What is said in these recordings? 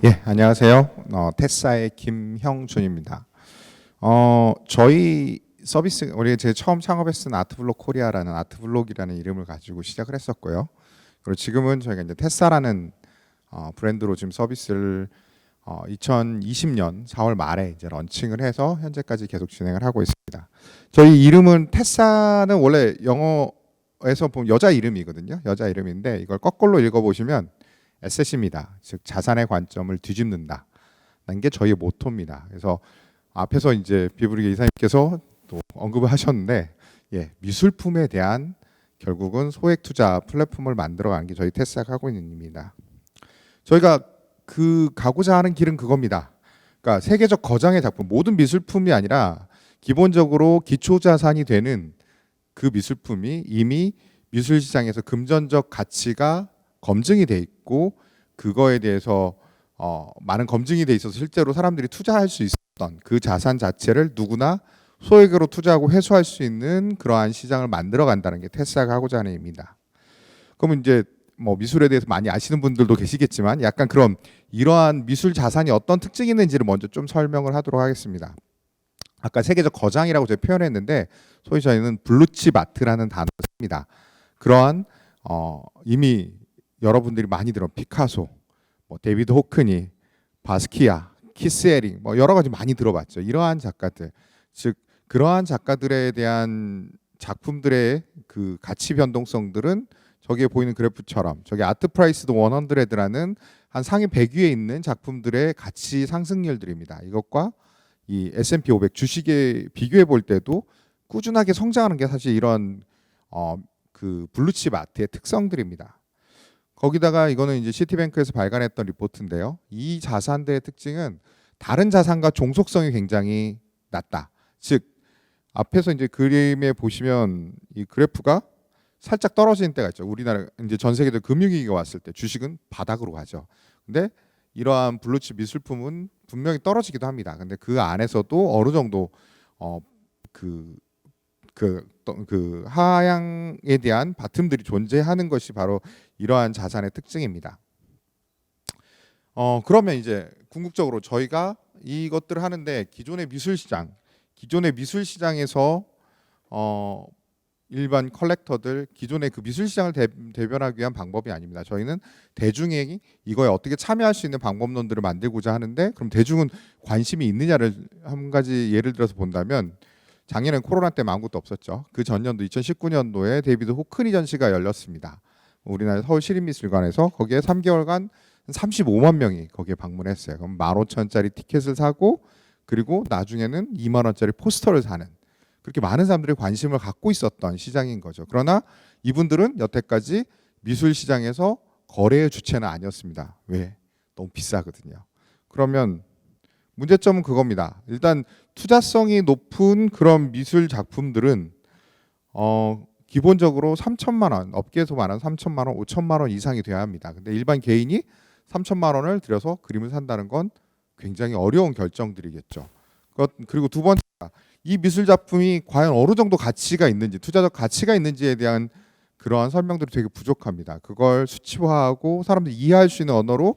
예, 안녕하세요. 테사의 김형준입니다. 저희 서비스 우리 제가 처음 창업했은 아트블록 코리아라는 아트블록이라는 이름을 가지고 시작을 했었고요. 그리고 지금은 저희가 이제 테사라는 브랜드로 지금 서비스를 2020년 4월 말에 이제 런칭을 해서 현재까지 계속 진행을 하고 있습니다. 저희 이름은 테사는 원래 영어에서 보면 여자 이름이거든요. 여자 이름인데 이걸 거꾸로 읽어보시면 에셋입니다. 즉 자산의 관점을 뒤집는다. 라는 게 저희의 모토입니다. 그래서 앞에서 이제 비브리게 이사님께서 또 언급을 하셨는데, 미술품에 대한 결국은 소액 투자 플랫폼을 만들어가는 게 저희 테스가 하고 있는 일입니다. 저희가 가고자 하는 길은 그겁니다. 그러니까 세계적 거장의 작품, 모든 미술품이 아니라 기본적으로 기초 자산이 되는 그 미술품이 이미 미술 시장에서 금전적 가치가 검증이 돼 있고 그거에 대해서 많은 검증이 돼 있어서 실제로 사람들이 투자할 수 있었던 그 자산 자체를 누구나 소액으로 투자하고 회수할 수 있는 그러한 시장을 만들어 간다는 게 테스가 하고자 하는 일입니다. 그러면 이제 뭐 미술에 대해서 많이 아시는 분들도 계시겠지만 약간 그런 이러한 미술 자산이 어떤 특징이 있는지를 먼저 좀 설명을 하도록 하겠습니다. 아까 세계적 거장이라고 제가 표현했는데 소위 저희는 블루칩 아트라는 단어를 씁니다. 그러한 이미 여러분들이 많이 들은 피카소, 데비드 호크니, 바스키아, 키스 에링 여러 가지 많이 들어봤죠. 이러한 작가들, 즉 그러한 작가들에 대한 작품들의 그 가치 변동성들은 저기에 보이는 그래프처럼 저기 아트 프라이스드 100라는 한 상위 100위에 있는 작품들의 가치 상승률들입니다. 이것과 이 S&P 500 주식에 비교해 볼 때도 꾸준하게 성장하는 게 사실 이런 그 블루칩 아트의 특성들입니다. 거기다가 이거는 이제 시티뱅크에서 발간했던 리포트인데요. 이 자산들의 특징은 다른 자산과 종속성이 굉장히 낮다. 즉 앞에서 이제 그림에 보시면 이 그래프가 살짝 떨어지는 때가 있죠. 우리나라 이제 전 세계적 금융위기가 왔을 때 주식은 바닥으로 가죠. 근데 이러한 블루칩 미술품은 분명히 떨어지기도 합니다. 근데 그 안에서도 어느 정도 그 하향에 대한 바텀들이 존재하는 것이 바로 이러한 자산의 특징입니다. 그러면 이제 궁극적으로 저희가 이것들을 하는데 기존의 미술 시장에서 일반 컬렉터들 기존의 그 미술 시장을 대변하기 위한 방법이 아닙니다. 저희는 대중이 이거에 어떻게 참여할 수 있는 방법론들을 만들고자 하는데 그럼 대중은 관심이 있느냐를 한 가지 예를 들어서 본다면 작년엔 코로나 때문에 아무것도 없었죠. 그 전년도 2019년도에 데이비드 호크니 전시가 열렸습니다. 우리나라 서울시립미술관에서 거기에 3개월간 35만 명이 거기에 방문했어요. 그럼 15,000원짜리 티켓을 사고 그리고 나중에는 2만 원짜리 포스터를 사는 그렇게 많은 사람들이 관심을 갖고 있었던 시장인 거죠. 그러나 이분들은 여태까지 미술 시장에서 거래의 주체는 아니었습니다. 왜? 너무 비싸거든요. 그러면 문제점은 그겁니다. 일단 투자성이 높은 그런 미술 작품들은 기본적으로 3천만 원, 업계에서 말하는 3천만 원, 5천만 원 이상이 돼야 합니다. 근데 일반 개인이 3천만 원을 들여서 그림을 산다는 건 굉장히 어려운 결정들이겠죠. 그리고 두 번째가 이 미술 작품이 과연 어느 정도 가치가 있는지, 투자적 가치가 있는지에 대한 그러한 설명들이 되게 부족합니다. 그걸 수치화하고 사람들이 이해할 수 있는 언어로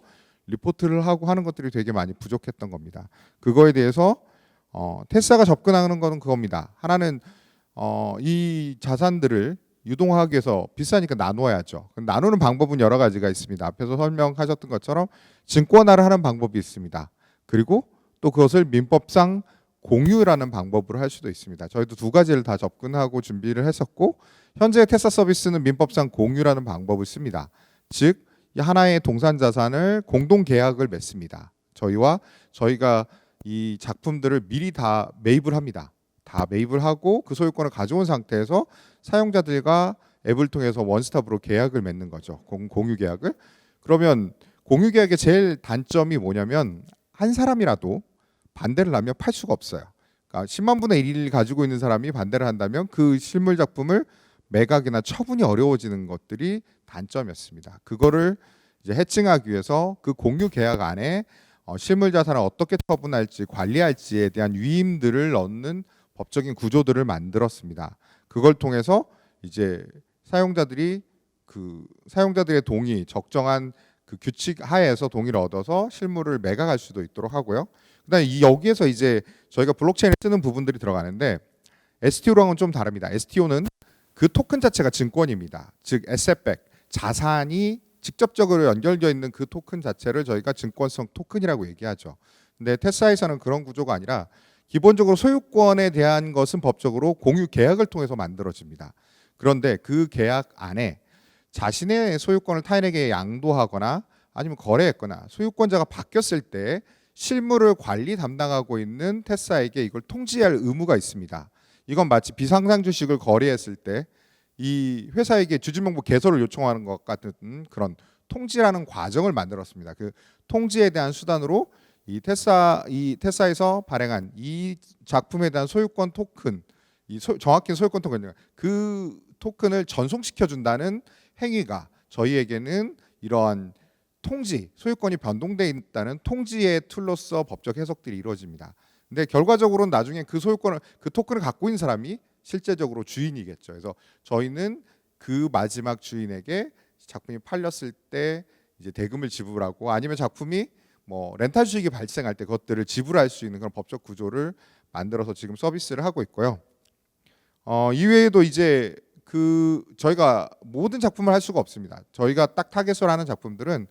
리포트를 하고 하는 것들이 되게 많이 부족했던 겁니다. 그거에 대해서 테스가 접근하는 것은 그겁니다. 하나는 이 자산들을 유동화하기 위해서 비싸니까 나누어야죠. 나누는 방법은 여러 가지가 있습니다. 앞에서 설명하셨던 것처럼 증권화를 하는 방법이 있습니다. 그리고 또 그것을 민법상 공유라는 방법으로 할 수도 있습니다. 저희도 두 가지를 다 접근하고 준비를 했었고 현재 테사 서비스는 민법상 공유라는 방법을 씁니다. 즉 하나의 동산 자산을 공동 계약을 맺습니다. 저희가 이 작품들을 미리 다 매입을 합니다. 다 매입을 하고 그 소유권을 가져온 상태에서 사용자들과 앱을 통해서 원스톱으로 계약을 맺는 거죠. 공유 계약을. 그러면 공유 계약의 제일 단점이 뭐냐면 한 사람이라도 반대를 하면 팔 수가 없어요. 그러니까 10만 분의 1을 가지고 있는 사람이 반대를 한다면 그 실물 작품을 매각이나 처분이 어려워지는 것들이 단점이었습니다. 그거를 이제 해칭하기 위해서 그 공유 계약 안에 실물 자산을 어떻게 처분할지 관리할지에 대한 위임들을 넣는 법적인 구조들을 만들었습니다. 그걸 통해서 이제 사용자들의 동의, 적정한 그 규칙 하에서 동의를 얻어서 실물을 매각할 수도 있도록 하고요. 그다음에 여기에서 이제 저희가 블록체인에 쓰는 부분들이 들어가는데 STO랑은 좀 다릅니다. STO는 그 토큰 자체가 증권입니다. 즉 에셋백, 자산이 직접적으로 연결되어 있는 그 토큰 자체를 저희가 증권성 토큰이라고 얘기하죠. 근데 테스라에서는 그런 구조가 아니라 기본적으로 소유권에 대한 것은 법적으로 공유 계약을 통해서 만들어집니다. 그런데 그 계약 안에 자신의 소유권을 타인에게 양도하거나 아니면 거래했거나 소유권자가 바뀌었을 때 실물을 관리 담당하고 있는 테스라에게 이걸 통지할 의무가 있습니다. 이건 마치 비상장 주식을 거래했을 때 이 회사에게 주주명부 개설을 요청하는 것 같은 그런 통지라는 과정을 만들었습니다. 그 통지에 대한 수단으로 이 테스라에서 발행한 이 작품에 대한 소유권 토큰, 정확히 소유권 토큰이요. 그 토큰을 전송시켜 준다는 행위가 저희에게는 이러한 통지, 소유권이 변동돼 있다는 통지의 툴로서 법적 해석들이 이루어집니다. 근데 결과적으로는 나중에 그 소유권을 그 토큰을 갖고 있는 사람이 실제적으로 주인이겠죠. 그래서 저희는 그 마지막 주인에게 작품이 팔렸을 때 이제 대금을 지불하고 아니면 작품이 뭐 렌탈 수익이 발생할 때 그것들을 지불할 수 있는 그런 법적 구조를 만들어서 지금 서비스를 하고 있고요. 이외에도 이제 그 저희가 모든 작품을 할 수가 없습니다. 저희가 딱 타겟으로 하는 작품들은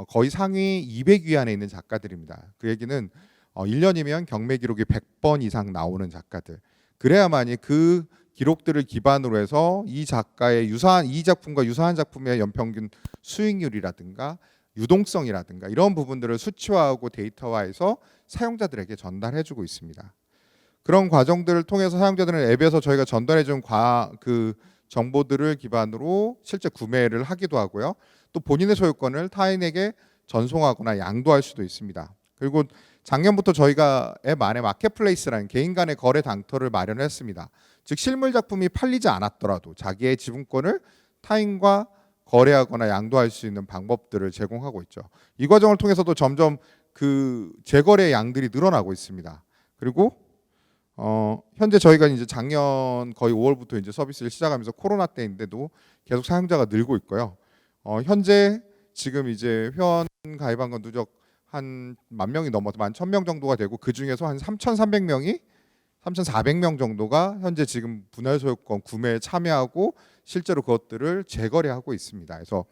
거의 상위 200위 안에 있는 작가들입니다. 그 얘기는 1년이면 경매 기록이 100번 이상 나오는 작가들. 그래야만이 그 기록들을 기반으로 해서 이 작가의 이 작품과 유사한 작품의 연평균 수익률이라든가 유동성이라든가 이런 부분들을 수치화하고 데이터화해서 사용자들에게 전달해주고 있습니다. 그런 과정들을 통해서 사용자들은 앱에서 저희가 전달해준 그 정보들을 기반으로 실제 구매를 하기도 하고요. 또 본인의 소유권을 타인에게 전송하거나 양도할 수도 있습니다. 그리고 작년부터 저희가 앱 안에 마켓플레이스라는 개인 간의 거래 장터를 마련했습니다. 즉 실물 작품이 팔리지 않았더라도 자기의 지분권을 타인과 거래하거나 양도할 수 있는 방법들을 제공하고 있죠. 이 과정을 통해서도 점점 그 재거래 양들이 늘어나고 있습니다. 그리고 현재 저희가 이제 작년 거의 5월부터 이제 서비스를 시작하면서 코로나 때인데도 계속 사용자가 늘고 있고요. 현재 지금 이제 회원 가입한 건 누적 한 10,000명이 넘어서 11,000명 정도가 되고 그 중에서 한 3,300명이 3,400명 정도가 현재 지금 분할 소유권 구매에 참여하고 실제로 그것들을 재거래하고 있습니다. 그래서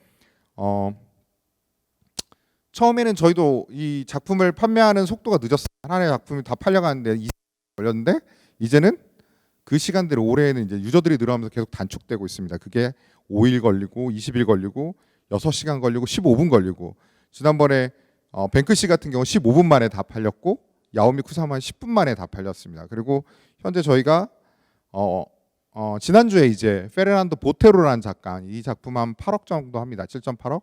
처음에는 저희도 이 작품을 판매하는 속도가 늦었어요. 하나의 작품이 다 팔려가는데 2년 걸렸는데 이제는 그 시간대로 올해에는 이제 유저들이 늘어나면서 계속 단축되고 있습니다. 그게 5일 걸리고 20일 걸리고 6시간 걸리고 15분 걸리고 지난번에 뱅크시 같은 경우 15분 만에 다 팔렸고 야오미 쿠사만 10분 만에 다 팔렸습니다. 그리고 현재 저희가 지난주에 이제 페르난도 보테로라는 작가 이 작품 한 8억 정도 합니다. 7.8억.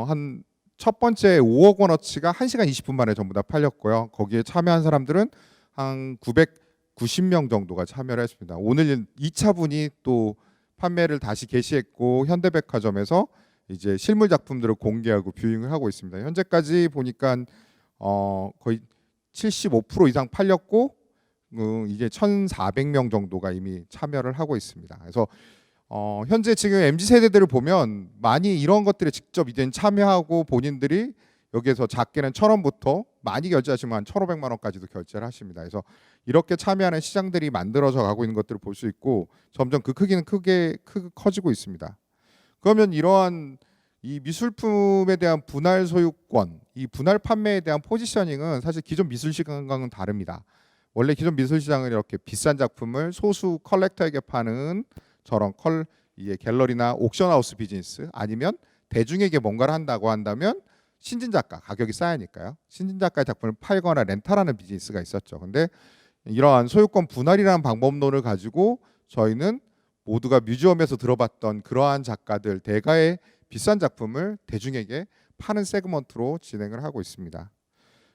한 첫 번째 5억 원어치가 1시간 20분 만에 전부 다 팔렸고요. 거기에 참여한 사람들은 한 990명 정도가 참여를 했습니다. 오늘 2차 분이 또 판매를 다시 개시했고 현대백화점에서 이제 실물 작품들을 공개하고 뷰잉을 하고 있습니다. 현재까지 보니까 거의 75% 이상 팔렸고 이제 1,400명 정도가 이미 참여를 하고 있습니다. 그래서 현재 지금 MZ 세대들을 보면 많이 이런 것들에 직접 이제 참여하고 본인들이 여기에서 작게는 1,000원부터 많이 결제하시면 한 1,500만 원까지도 결제를 하십니다. 그래서 이렇게 참여하는 시장들이 만들어져 가고 있는 것들을 볼 수 있고 점점 그 크기는 크게 커지고 있습니다. 그러면 이러한 이 미술품에 대한 분할 소유권, 이 분할 판매에 대한 포지셔닝은 사실 기존 미술 시장과는 다릅니다. 원래 기존 미술 시장은 이렇게 비싼 작품을 소수 컬렉터에게 파는 저런 이게 갤러리나 옥션하우스 비즈니스 아니면 대중에게 뭔가를 한다고 한다면 신진 작가 가격이 싸니까요. 신진 작가의 작품을 팔거나 렌탈하는 비즈니스가 있었죠. 근데 이러한 소유권 분할이라는 방법론을 가지고 저희는 모두가 뮤지엄에서 들어봤던 그러한 작가들 대가의 비싼 작품을 대중에게 파는 세그먼트로 진행을 하고 있습니다.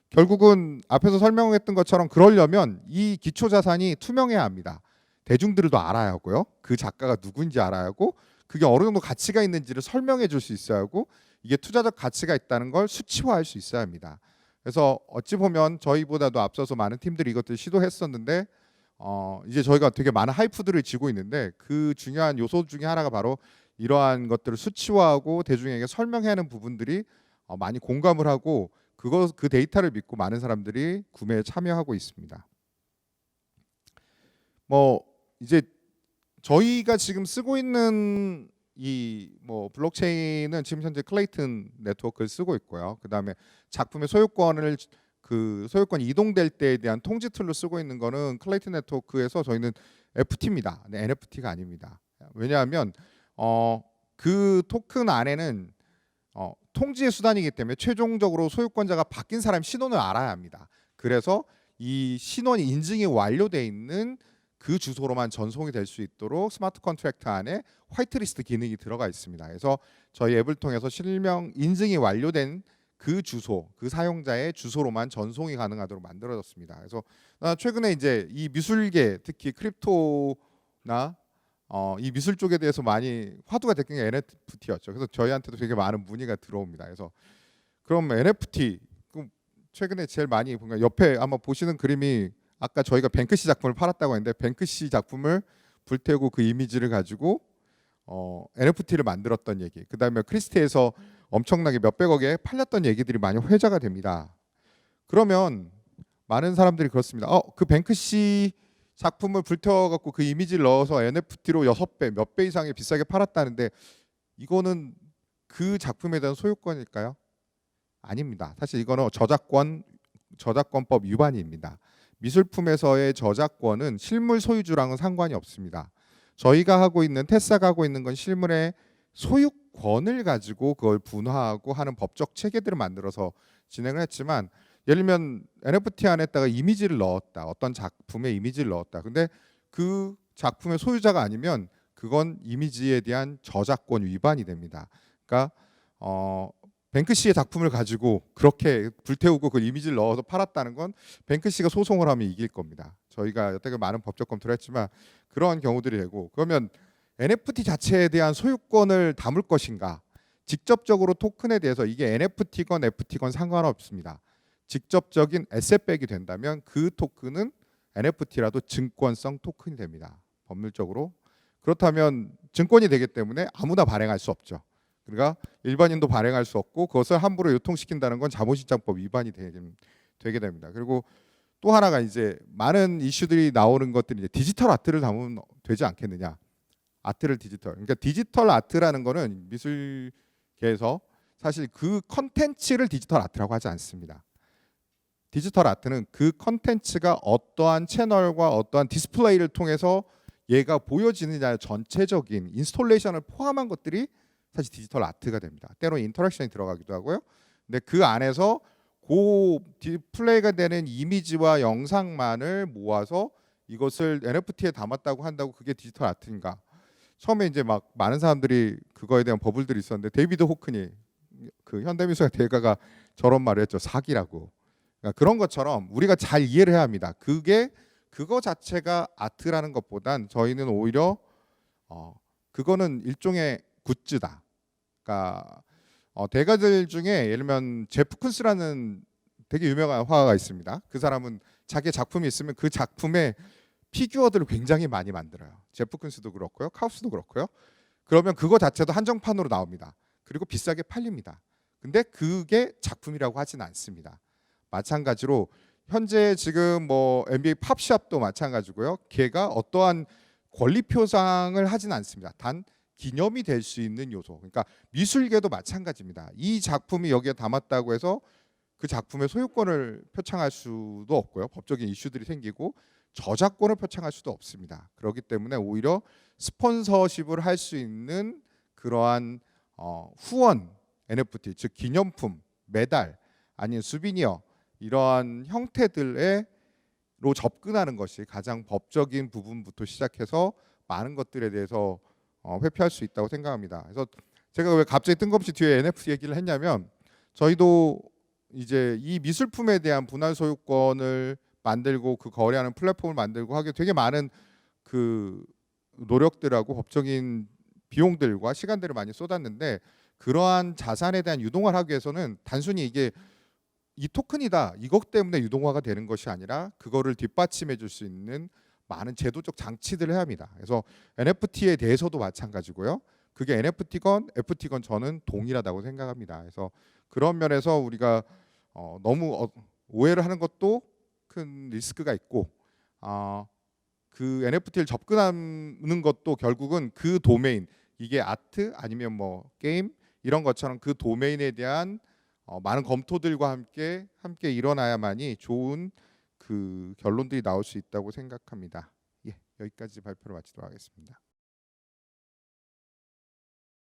결국은 앞에서 설명했던 것처럼 그러려면 이 기초 자산이 투명해야 합니다. 대중들도 알아야 하고요. 그 작가가 누구인지 알아야 하고 그게 어느 정도 가치가 있는지를 설명해 줄 수 있어야 하고 이게 투자적 가치가 있다는 걸 수치화할 수 있어야 합니다. 그래서 어찌 보면 저희보다도 앞서서 많은 팀들이 이것들을 시도했었는데 이제 저희가 되게 많은 하이푸드를 지고 있는데 그 중요한 요소 중에 하나가 바로 이러한 것들을 수치화하고 대중에게 설명하는 부분들이 많이 공감을 하고 그 데이터를 믿고 많은 사람들이 구매에 참여하고 있습니다. 뭐 이제 저희가 지금 쓰고 있는 이 블록체인은 지금 현재 클레이튼 네트워크를 쓰고 있고요. 그다음에 작품의 소유권이 이동될 때에 대한 통지 툴로 쓰고 있는 거는 클레이튼 네트워크에서 저희는 FT입니다. 네, NFT가 아닙니다. 왜냐하면 그 토큰 안에는 통지의 수단이기 때문에 최종적으로 소유권자가 바뀐 사람 신원을 알아야 합니다. 그래서 이 신원이 인증이 완료돼 있는 그 주소로만 전송이 될 수 있도록 스마트 컨트랙트 안에 화이트리스트 기능이 들어가 있습니다. 그래서 저희 앱을 통해서 실명 인증이 완료된 그 주소, 그 사용자의 주소로만 전송이 가능하도록 만들어졌습니다. 그래서 최근에 이제 이 미술계, 특히 크립토나 이 미술 쪽에 대해서 많이 화두가 됐던 게 NFT였죠. 그래서 저희한테도 되게 많은 문의가 들어옵니다. 그래서 그럼 NFT 최근에 제일 많이 보면 옆에 아마 보시는 그림이 아까 저희가 뱅크시 작품을 팔았다고 했는데 뱅크시 작품을 불태우고 그 이미지를 가지고 NFT를 만들었던 얘기. 그다음에 크리스티에서 엄청나게 몇백억에 팔렸던 얘기들이 많이 회자가 됩니다. 그러면 많은 사람들이 그렇습니다. 그 뱅크시 작품을 불태워갖고 그 이미지를 넣어서 NFT로 6배, 몇 배 이상의 비싸게 팔았다는데 이거는 그 작품에 대한 소유권일까요? 아닙니다. 사실 이거는 저작권법 위반입니다. 미술품에서의 저작권은 실물 소유주랑은 상관이 없습니다. 저희가 하고 있는 테사가 하고 있는 건 실물의 소유권을 가지고 그걸 분화하고 하는 법적 체계들을 만들어서 진행을 했지만 예를 들면 NFT 안에다가 이미지를 넣었다. 어떤 작품의 이미지를 넣었다. 근데 그 작품의 소유자가 아니면 그건 이미지에 대한 저작권 위반이 됩니다. 그러니까 뱅크시의 작품을 가지고 그렇게 불태우고 그 이미지를 넣어서 팔았다는 건 뱅크시가 소송을 하면 이길 겁니다. 저희가 여태까지 많은 법적 검토를 했지만 그런 경우들이 되고 그러면 NFT 자체에 대한 소유권을 담을 것인가? 직접적으로 토큰에 대해서 이게 NFT건 FT건 상관없습니다. 직접적인 에셋백이 된다면 그 토큰은 NFT라도 증권성 토큰이 됩니다. 법률적으로. 그렇다면 증권이 되기 때문에 아무나 발행할 수 없죠. 그러니까 일반인도 발행할 수 없고 그것을 함부로 유통시킨다는 건 자본시장법 위반이 되게 됩니다. 그리고 또 하나가 이제 많은 이슈들이 나오는 것들이 이제 디지털 아트를 담으면 되지 않겠느냐. 아트를 디지털. 그러니까 디지털 아트라는 거는 미술계에서 사실 그 컨텐츠를 디지털 아트라고 하지 않습니다. 디지털 아트는 그 컨텐츠가 어떠한 채널과 어떠한 디스플레이를 통해서 얘가 보여지느냐의 전체적인 인스톨레이션을 포함한 것들이 사실 디지털 아트가 됩니다. 때로 인터랙션이 들어가기도 하고요. 근데 그 안에서 그 디스플레이가 되는 이미지와 영상만을 모아서 이것을 NFT에 담았다고 한다고 그게 디지털 아트인가? 처음에 이제 막 많은 사람들이 그거에 대한 버블들이 있었는데 데이비드 호크니 그 현대미술의 대가가 저런 말을 했죠. 사기라고. 그러니까 그런 것처럼 우리가 잘 이해를 해야 합니다. 그거 자체가 아트라는 것보단 저희는 오히려 그거는 일종의 굿즈다. 그러니까 대가들 중에 예를 들면 제프 쿤스라는 되게 유명한 화가가 있습니다. 그 사람은 자기 작품이 있으면 그 작품의 피규어들을 굉장히 많이 만들어요. 제프 쿤스도 그렇고요. 카우스도 그렇고요. 그러면 그거 자체도 한정판으로 나옵니다. 그리고 비싸게 팔립니다. 근데 그게 작품이라고 하진 않습니다. 마찬가지로 현재 지금 NBA 팝샵도 마찬가지고요. 걔가 어떠한 권리 표상을 하진 않습니다. 단 기념이 될 수 있는 요소. 그러니까 미술계도 마찬가지입니다. 이 작품이 여기에 담았다고 해서 그 작품의 소유권을 표창할 수도 없고요. 법적인 이슈들이 생기고 저작권을 표창할 수도 없습니다. 그렇기 때문에 오히려 스폰서십을 할 수 있는 그러한 후원 NFT, 즉 기념품, 메달, 아니면 수비니어 이러한 형태들로 접근하는 것이 가장 법적인 부분부터 시작해서 많은 것들에 대해서 회피할 수 있다고 생각합니다. 그래서 제가 왜 갑자기 뜬금없이 뒤에 NFT 얘기를 했냐면 저희도 이제 이 미술품에 대한 분할 소유권을 만들고 그 거래하는 플랫폼을 만들고 하게 되게 많은 그 노력들하고 법적인 비용들과 시간들을 많이 쏟았는데 그러한 자산에 대한 유동화를 하기 위해서는 단순히 이게 이 토큰이다 이것 때문에 유동화가 되는 것이 아니라 그거를 뒷받침해 줄 수 있는 많은 제도적 장치들을 해야 합니다. 그래서 NFT에 대해서도 마찬가지고요. 그게 NFT건 FT건 저는 동일하다고 생각합니다. 그래서 그런 면에서 우리가 너무 오해를 하는 것도 큰 리스크가 있고 그 NFT를 접근하는 것도 결국은 그 도메인, 이게 아트 아니면 뭐 게임 이런 것처럼 그 도메인에 대한 많은 검토들과 함께 일어나야만이 좋은 그 결론들이 나올 수 있다고 생각합니다. 예, 여기까지 발표를 마치도록 하겠습니다.